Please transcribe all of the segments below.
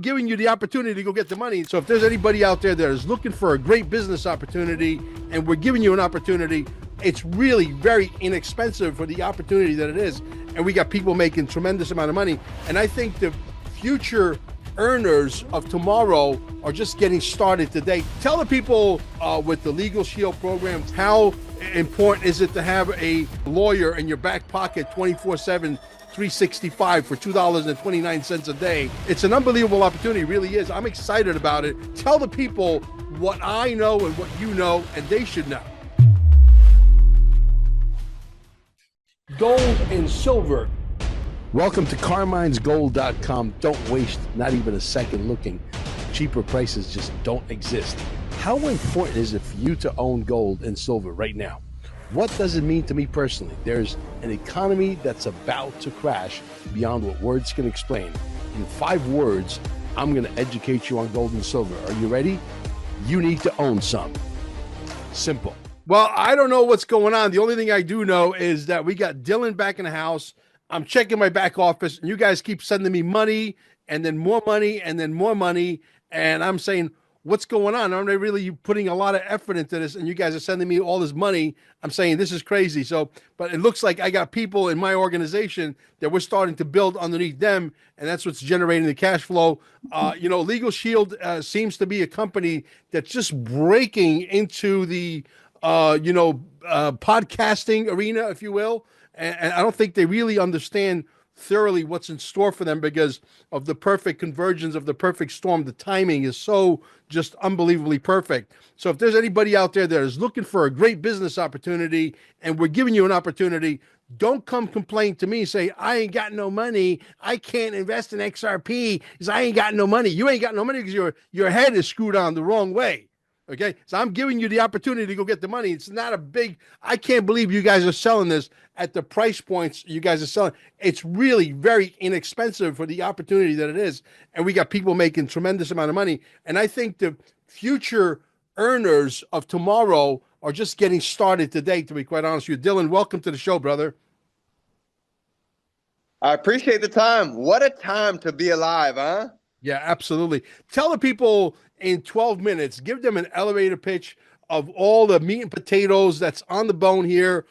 giving you the opportunity to go get the money. So if there's anybody out there that is looking for a great business opportunity and we're giving you an opportunity, it's really very inexpensive for the opportunity that it is. And we got people making tremendous amount of money. And I think the future earners of tomorrow are just getting started today. Tell the people with the LegalShield program, how important is it to have a lawyer in your back pocket 24/7, 365 for $2.29 a day? It's an unbelievable opportunity, it really is. I'm excited about it. Tell the people what I know and what you know, and they should know. Gold and silver. Welcome to CarminesGold.com. Don't waste not even a second looking. Cheaper prices just don't exist. How important is it for you to own gold and silver right now? What does it mean to me personally? There's an economy that's about to crash beyond what words can explain. In 5 words, I'm going to educate you on gold and silver. Are you ready? You need to own some. Simple. Well, I don't know what's going on. The only thing I do know is that we got Dylan back in the house. I'm checking my back office, and you guys keep sending me money, and then more money, and then more money. And I'm saying, what's going on? Aren't they really putting a lot of effort into this? And you guys are sending me all this money. I'm saying, this is crazy. So, but it looks like I got people in my organization that we're starting to build underneath them, and that's what's generating the cash flow. LegalShield seems to be a company that's just breaking into the, podcasting arena, if you will. And I don't think they really understand thoroughly what's in store for them because of the perfect convergence of the perfect storm. The timing is so just unbelievably perfect. So if there's anybody out there that is looking for a great business opportunity and we're giving you an opportunity, don't come complain to me and say, I ain't got no money. I can't invest in XRP because I ain't got no money. You ain't got no money because your head is screwed on the wrong way. Okay, so I'm giving you the opportunity to go get the money. It's not a big, I can't believe you guys are selling this at the price points you guys are selling. It's really very inexpensive for the opportunity that it is. And we got people making tremendous amount of money. And I think the future earners of tomorrow are just getting started today, to be quite honest with you. Dylan, welcome to the show, brother. I appreciate the time. What a time to be alive, huh? Yeah, absolutely. Tell the people in 12 minutes, give them an elevator pitch of all the meat and potatoes that's on the bone here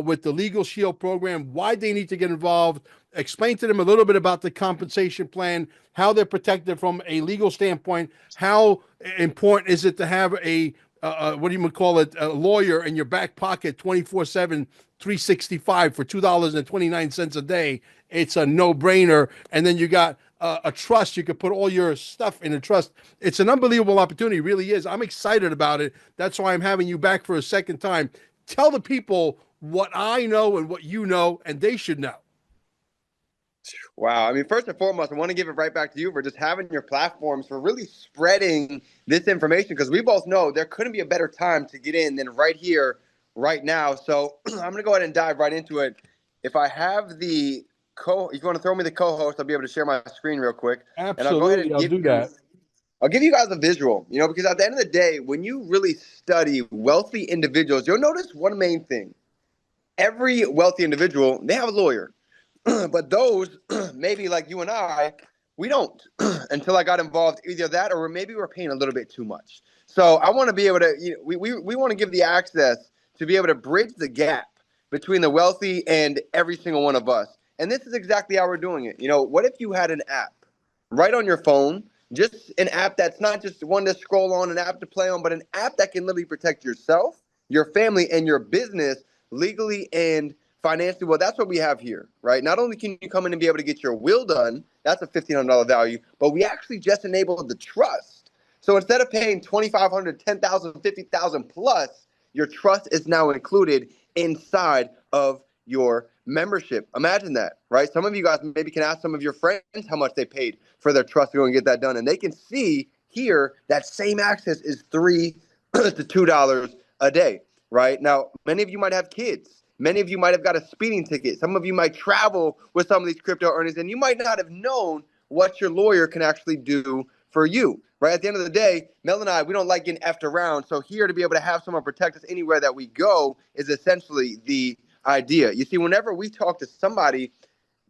with the LegalShield program, why they need to get involved. Explain to them a little bit about the compensation plan, how they're protected from a legal standpoint, how important is it to have a lawyer in your back pocket 24/7, 365 for $2.29 a day. It's a no-brainer. And then you got a trust. You could put all your stuff in a trust. It's an unbelievable opportunity. It really is. I'm excited about it. That's why I'm having you back for a second time. Tell the people what I know and what you know, and they should know. Wow. I mean, first and foremost, I want to give it right back to you for just having your platforms, for really spreading this information, because we both know there couldn't be a better time to get in than right here, right now. So I'm going to go ahead and dive right into it. If I have if you want to throw me the co-host, I'll be able to share my screen real quick. Absolutely. I'll do that. I'll give you guys a visual, because at the end of the day, when you really study wealthy individuals, you'll notice one main thing. Every wealthy individual, they have a lawyer. But those, maybe like you and I, we don't until I got involved. Either that or maybe we're paying a little bit too much. So I want to be able to, we want to give the access to be able to bridge the gap between the wealthy and every single one of us. And this is exactly how we're doing it. What if you had an app right on your phone, just an app that's not just one to scroll on, an app to play on, but an app that can literally protect yourself, your family, and your business legally and financially? Well, that's what we have here, right? Not only can you come in and be able to get your will done, that's a $1,500 value, but we actually just enabled the trust. So instead of paying $2,500, $10,000, $50,000 plus, your trust is now included inside of your membership. Imagine that, right? Some of you guys maybe can ask some of your friends how much they paid for their trust to go and get that done. And they can see here that same access is $3 to $2 a day, right? Now, many of you might have kids. Many of you might have got a speeding ticket. Some of you might travel with some of these crypto earnings, and you might not have known what your lawyer can actually do for you, right? At the end of the day, Mel and I, we don't like getting effed around. So here to be able to have someone protect us anywhere that we go is essentially the idea. You see, whenever we talk to somebody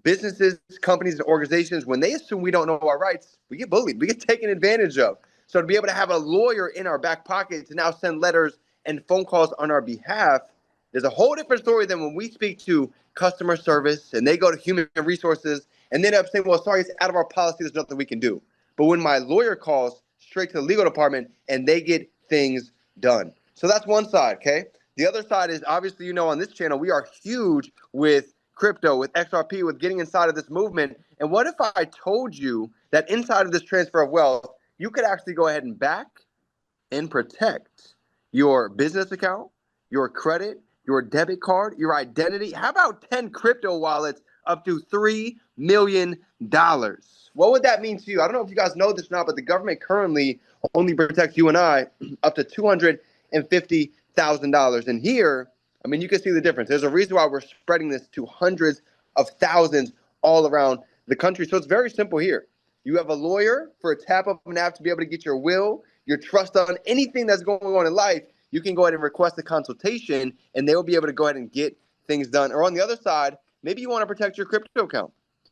businesses, companies, and organizations, when they assume we don't know our rights, we get bullied. We get taken advantage of. So to be able to have a lawyer in our back pocket to now send letters and phone calls on our behalf, there's a whole different story than when we speak to customer service and they go to human resources and they end up saying, well, sorry, it's out of our policy. There's nothing we can do. But when my lawyer calls straight to the legal department and they get things done. So that's one side, okay? The other side is, obviously, you know, on this channel, we are huge with crypto, with XRP, with getting inside of this movement. And what if I told you that inside of this transfer of wealth, you could actually go ahead and back and protect your business account, your credit, your debit card, your identity? How about 10 crypto wallets up to $3 million? What would that mean to you? I don't know if you guys know this or not, but the government currently only protects you and I up to $250,000. And here, I mean, you can see the difference. There's a reason why we're spreading this to hundreds of thousands all around the country. So it's very simple here. You have a lawyer for a tap of an app to be able to get your will, your trust on anything that's going on in life. You can go ahead and request a consultation, and they will be able to go ahead and get things done. Or on the other side, maybe you want to protect your crypto account.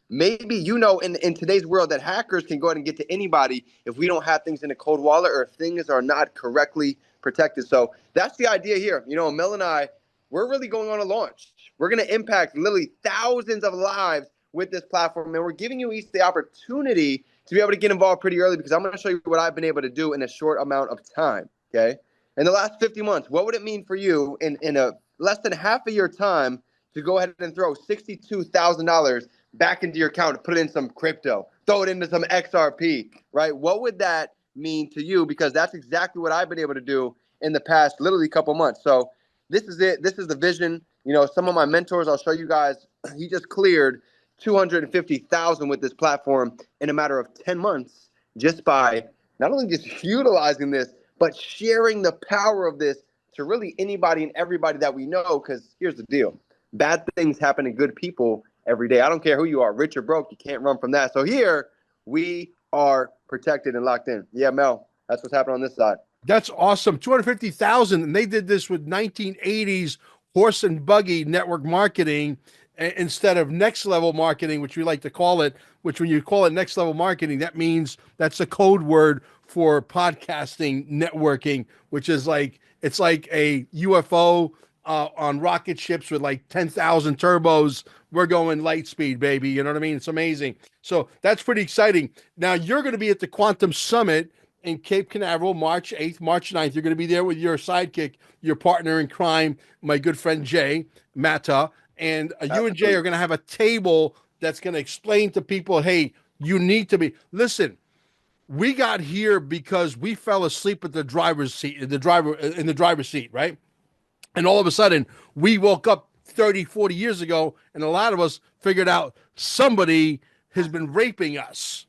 Maybe you know in today's world that hackers can go ahead and get to anybody if we don't have things in a cold wallet or if things are not correctly protected. So that's the idea here. You know, Mel and I, we're really going on a launch. We're going to impact literally thousands of lives with this platform, and we're giving you each the opportunity to be able to get involved pretty early because I'm going to show you what I've been able to do in a short amount of time, okay? In the last 50 months, what would it mean for you in a less than half a year time to go ahead and throw $62,000 back into your account, put it in some crypto, throw it into some XRP, right? What would that mean to you? Because that's exactly what I've been able to do in the past literally couple months. So this is it. This is the vision. You know, some of my mentors, I'll show you guys, he just cleared $250,000 with this platform in a matter of 10 months just by not only just utilizing this, but sharing the power of this to really anybody and everybody that we know. Because here's the deal. Bad things happen to good people every day. I don't care who you are, rich or broke, you can't run from that. So here we are protected and locked in. Yeah, Mel, that's what's happening on this side. That's awesome. 250,000. And they did this with 1980s horse and buggy network marketing instead of next level marketing, which we like to call it, which when you call it next level marketing, that means that's a code word for podcasting networking, which is like, it's like a UFO on rocket ships with like 10,000 turbos. We're going light speed, baby. You know what I mean? It's amazing. So that's pretty exciting. Now you're going to be at the Quantum Summit in Cape Canaveral, March 8th, March 9th. You're going to be there with your sidekick, your partner in crime, my good friend Jay Mata. And you and Jay are going to have a table that's going to explain to people, hey, you need to be, listen, we got here because we fell asleep at the driver's seat, in the driver's seat, right? And all of a sudden we woke up 30, 40 years ago, and a lot of us figured out somebody has been raping us.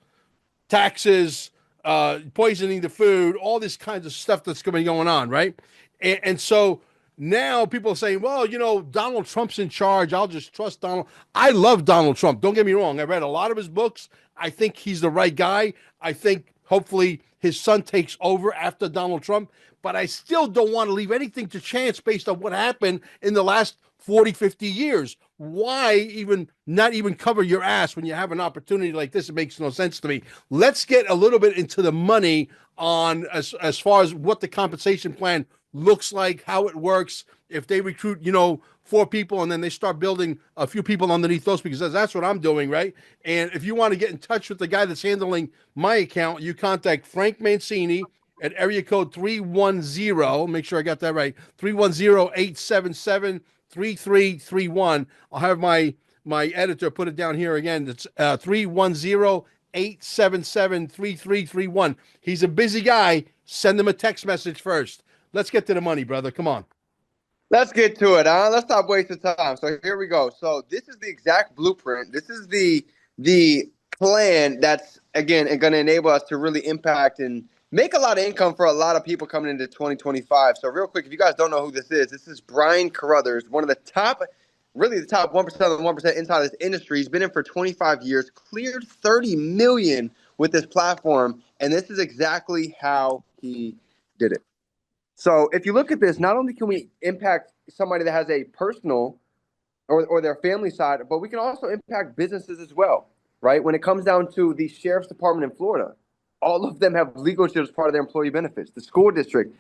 Taxes, poisoning the food, all this kinds of stuff that's going on, right? And so now people are saying, well, you know, Donald Trump's in charge. I'll just trust Donald. I love Donald Trump. Don't get me wrong. I read a lot of his books. I think he's the right guy. I think hopefully his son takes over after Donald Trump. But I still don't want to leave anything to chance based on what happened in the last 40, 50 years. Why not even cover your ass when you have an opportunity like this? It makes no sense to me. Let's get a little bit into the money on as far as what the compensation plan looks like, how it works. If they recruit, 4 people and then they start building a few people underneath those, because that's what I'm doing, right? And if you want to get in touch with the guy that's handling my account, you contact Frank Mancini at area code 310, make sure I got that right, 310-877-3331. I'll have my editor put it down here again. It's 310-877-3331. He's a busy guy. Send him a text message first. Let's get to the money, brother. Come on. Let's get to it, huh? Let's stop wasting time. So here we go. So this is the exact blueprint. This is the plan that's, again, going to enable us to really impact and make a lot of income for a lot of people coming into 2025. So real quick, if you guys don't know who this is Brian Carruthers, one of the top, really the top 1% of the 1% inside of this industry. He's been in for 25 years, cleared $30 million with this platform, and this is exactly how he did it. So if you look at this, not only can we impact somebody that has a personal or their family side, but we can also impact businesses as well, right? When it comes down to the sheriff's department in Florida, all of them have LegalShield as part of their employee benefits. The school district,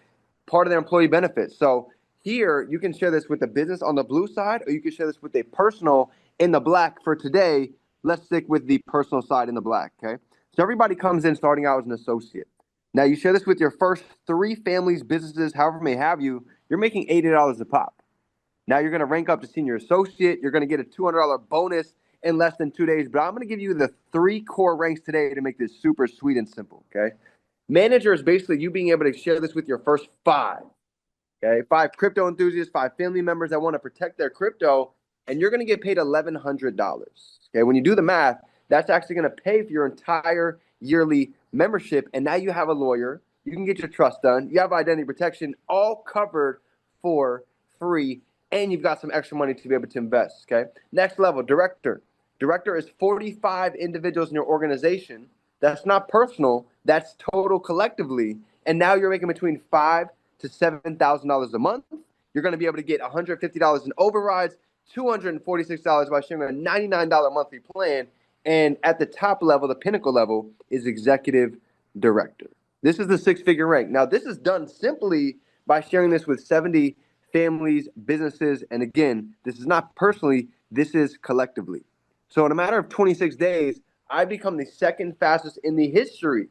part of their employee benefits. So here, you can share this with the business on the blue side, or you can share this with a personal in the black. For today, let's stick with the personal side in the black, okay? So everybody comes in starting out as an associate. Now, you share this with your first 3 families, businesses, however may have you, you're making $80 a pop. Now you're going to rank up to senior associate. You're going to get a $200 bonus in less than 2 days. But I'm going to give you the 3 core ranks today to make this super sweet and simple, okay? Manager is basically you being able to share this with your first 5, okay? 5 crypto enthusiasts, 5 family members that want to protect their crypto, and you're going to get paid $1,100, okay? When you do the math, that's actually going to pay for your entire yearly membership, and now you have a lawyer. You can get your trust done. You have identity protection, all covered for free, and you've got some extra money to be able to invest, okay? Next level, director. Director is 45 individuals in your organization. That's not personal. That's total collectively. And now you're making between $5,000 to $7,000 a month. You're going to be able to get $150 in overrides, $246 by sharing a $99 monthly plan. And at the top level, the pinnacle level, is executive director. This is the 6-figure rank. Now, this is done simply by sharing this with 70 families, businesses, and again, this is not personally, this is collectively. So in a matter of 26 days, I become the second fastest in the history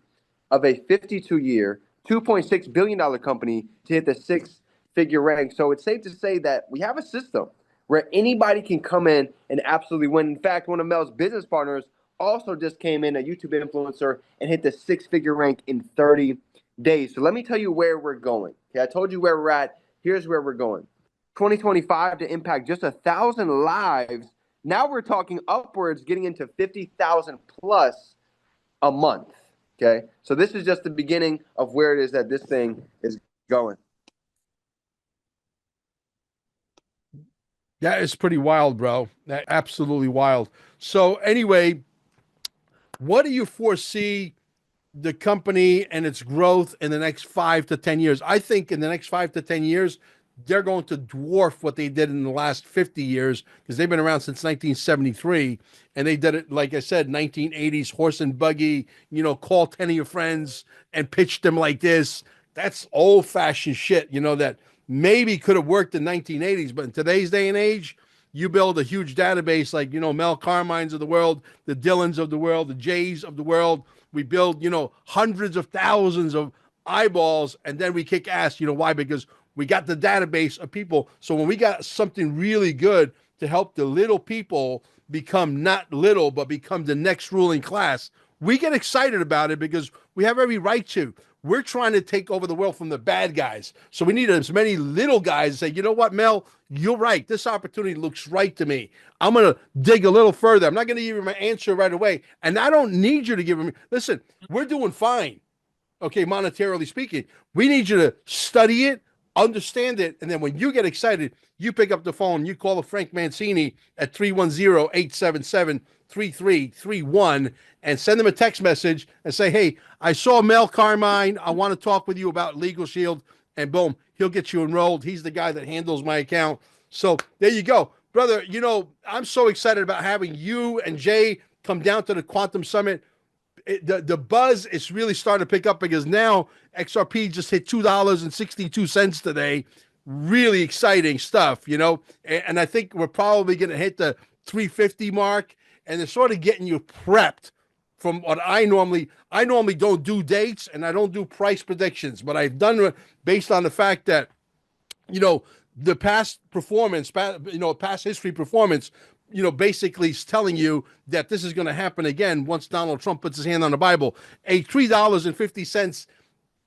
of a 52-year, $2.6 billion company to hit the 6-figure rank. So it's safe to say that we have a system where anybody can come in and absolutely win. In fact, one of Mel's business partners also just came in, a YouTube influencer, and hit the 6-figure rank in 30 days. So let me tell you where we're going. Okay, I told you where we're at. Here's where we're going. 2025 to impact just 1,000 lives. Now we're talking upwards, getting into 50,000 plus a month. Okay, so this is just the beginning of where it is that this thing is going. That is pretty wild, bro. Absolutely wild. So anyway, what do you foresee the company and its growth in the next 5 to 10 years? I think in the next 5 to 10 years, they're going to dwarf what they did in the last 50 years because they've been around since 1973. And they did it, like I said, 1980s, horse and buggy, call 10 of your friends and pitch them like this. That's old fashioned shit, that maybe could have worked in 1980s. But in today's day and age, you build a huge database like, Mel Carmines of the world, the Dylans of the world, the Jays of the world. We build, hundreds of thousands of eyeballs, and then we kick ass. Why? Because we got the database of people. So when we got something really good to help the little people become not little, but become the next ruling class, we get excited about it because we have every right to. We're trying to take over the world from the bad guys. So we need as many little guys to say, you know what, Mel, you're right. This opportunity looks right to me. I'm going to dig a little further. I'm not going to give you my answer right away. And I don't need you to give me. Listen, we're doing fine. Okay, monetarily speaking. We need you to study it, understand it, and then when you get excited, you pick up the phone, you call Frank Mancini at 310-877-3331 and send them a text message and say, hey, I saw Mel Carmine. I want to talk with you about LegalShield. And boom, he'll get you enrolled. He's the guy that handles my account. So there you go. Brother, I'm so excited about having you and Jay come down to the Quantum Summit. The buzz is really starting to pick up because now XRP just hit $2.62 today. Really exciting stuff, and I think we're probably going to hit the 350 mark, and they're sort of getting you prepped from what I normally don't do dates and I don't do price predictions, but I've done it based on the fact that, the past performance, past history performance, basically is telling you that this is going to happen again once Donald Trump puts his hand on the Bible. A $3.50,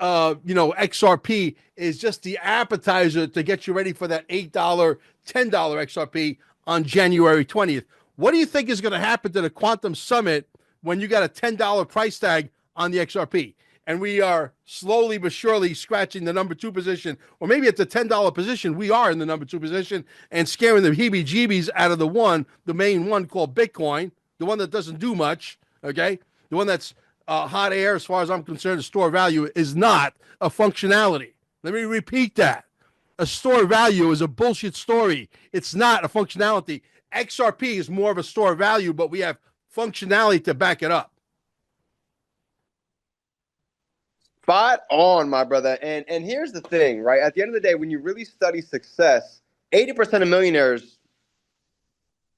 XRP is just the appetizer to get you ready for that $8, $10 XRP on January 20th. What do you think is going to happen to the Quantum Summit when you got a $10 price tag on the XRP? And we are slowly but surely scratching the number 2 position, or maybe at the $10 position, we are in the number 2 position and scaring the heebie-jeebies out of the main one called Bitcoin, the one that doesn't do much, okay? The one that's hot air, as far as I'm concerned, a store value is not a functionality. Let me repeat that. A store value is a bullshit story. It's not a functionality. XRP is more of a store of value, but we have functionality to back it up. Spot on, my brother. And here's the thing, right? At the end of the day, when you really study success, 80% of millionaires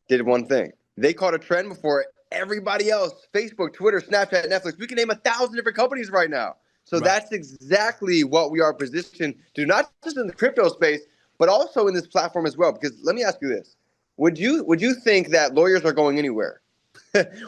did one thing. They caught a trend before everybody else. Facebook, Twitter, Snapchat, Netflix. We can name 1,000 different companies right now. So that's exactly what we are positioned to, not just in the crypto space, but also in this platform as well. Because let me ask you this. Would you think that lawyers are going anywhere?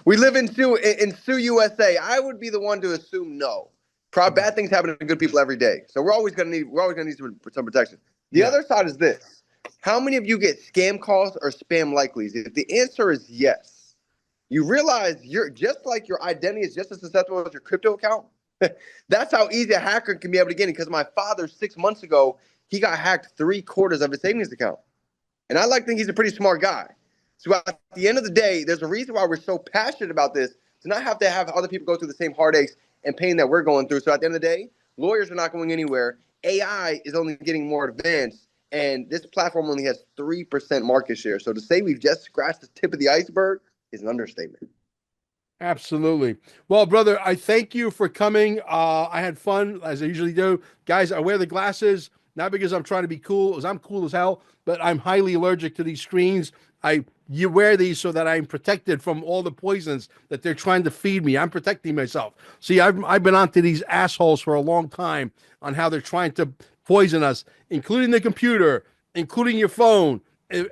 We live in Sue USA. I would be the one to assume no. Bad things happen to good people every day. So we're always gonna need some protection. The other side is this. How many of you get scam calls or spam likelies? If the answer is yes, you realize you're just like your identity is just as susceptible as your crypto account. That's how easy a hacker can be able to get in. Because my father 6 months ago, he got hacked 3/4 of his savings account. And I like to think he's a pretty smart guy. So at the end of the day, there's a reason why we're so passionate about this, to not have to have other people go through the same heartaches and pain that we're going through. So at the end of the day, lawyers are not going anywhere. AI is only getting more advanced. And this platform only has 3% market share. So to say we've just scratched the tip of the iceberg is an understatement. Absolutely. Well, brother, I thank you for coming. I had fun, as I usually do. Guys, I wear the glasses, not because I'm trying to be cool, because I'm cool as hell, but I'm highly allergic to these screens. You wear these so that I'm protected from all the poisons that they're trying to feed me. I'm protecting myself. See, I've been onto these assholes for a long time on how they're trying to poison us, including the computer, including your phone,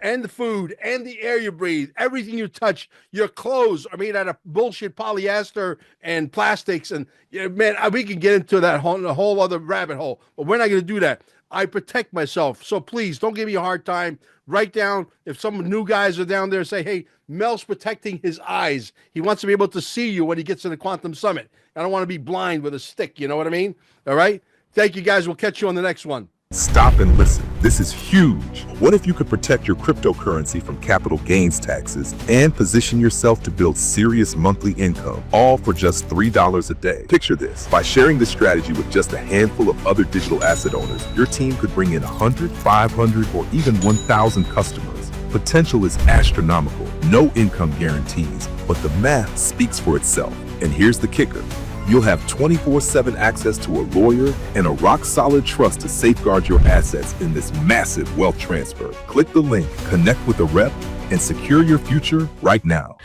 and the food, and the air you breathe. Everything you touch, your clothes are made out of bullshit polyester and plastics. And man, we can get into that whole other rabbit hole, but we're not going to do that. I protect myself. So please don't give me a hard time. Write down, if some new guys are down there, say, hey, Mel's protecting his eyes. He wants to be able to see you when he gets to the Quantum Summit. I don't want to be blind with a stick. You know what I mean? All right. Thank you, guys. We'll catch you on the next one. Stop and listen. This is huge. What if you could protect your cryptocurrency from capital gains taxes and position yourself to build serious monthly income, all for just $3 a day? Picture this. By sharing this strategy with just a handful of other digital asset owners, your team could bring in 100, 500, or even 1,000 customers. Potential is astronomical. No income guarantees, but the math speaks for itself. And here's the kicker. You'll have 24/7 access to a lawyer and a rock-solid trust to safeguard your assets in this massive wealth transfer. Click the link, connect with a rep, and secure your future right now.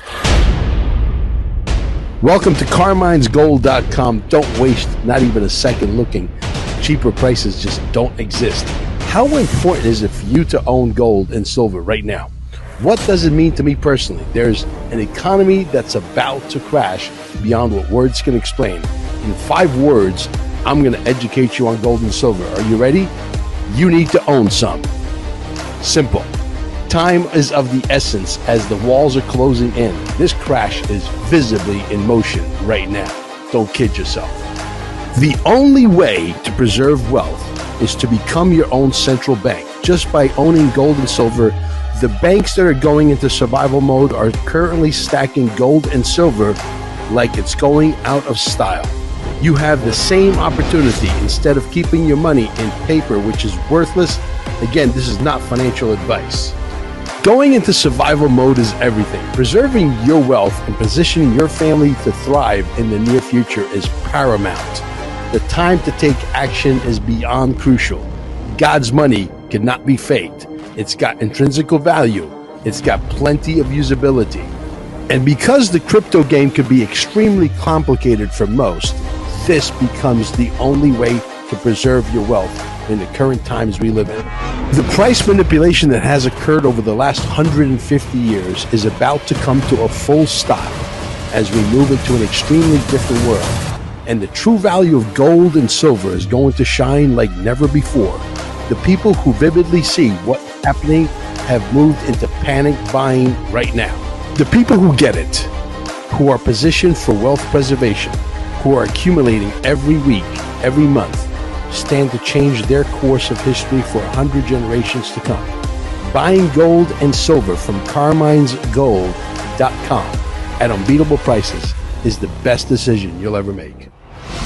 Welcome to Carmine'sGold.com. Don't waste not even a second looking. Cheaper prices just don't exist. How important is it for you to own gold and silver right now? What does it mean to me personally? There's an economy that's about to crash beyond what words can explain. In 5 words, I'm going to educate you on gold and silver. Are you ready? You need to own some. Simple. Time is of the essence as the walls are closing in. This crash is visibly in motion right now. Don't kid yourself. The only way to preserve wealth is to become your own central bank. Just by owning gold and silver, the banks that are going into survival mode are currently stacking gold and silver like it's going out of style. You have the same opportunity instead of keeping your money in paper, which is worthless. Again, this is not financial advice. Going into survival mode is everything. Preserving your wealth and positioning your family to thrive in the near future is paramount. The time to take action is beyond crucial. God's money cannot be faked. It's got intrinsic value. It's got plenty of usability. And because the crypto game could be extremely complicated for most, this becomes the only way to preserve your wealth in the current times we live in. The price manipulation that has occurred over the last 150 years is about to come to a full stop as we move into an extremely different world. And the true value of gold and silver is going to shine like never before. The people who vividly see what's happening have moved into panic buying right now. The people who get it, who are positioned for wealth preservation, who are accumulating every week, every month, stand to change their course of history for 100 generations to come. Buying gold and silver from Carmine'sGold.com at unbeatable prices is the best decision you'll ever make.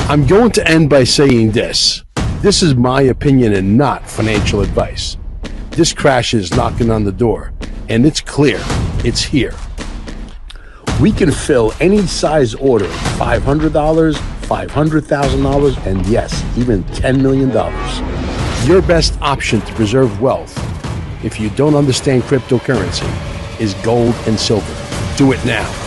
I'm going to end by saying this. This is my opinion and not financial advice. This crash is knocking on the door, and it's clear. It's here. We can fill any size order, $500, $500,000, and yes, even $10 million. Your best option to preserve wealth, if you don't understand cryptocurrency, is gold and silver. Do it now.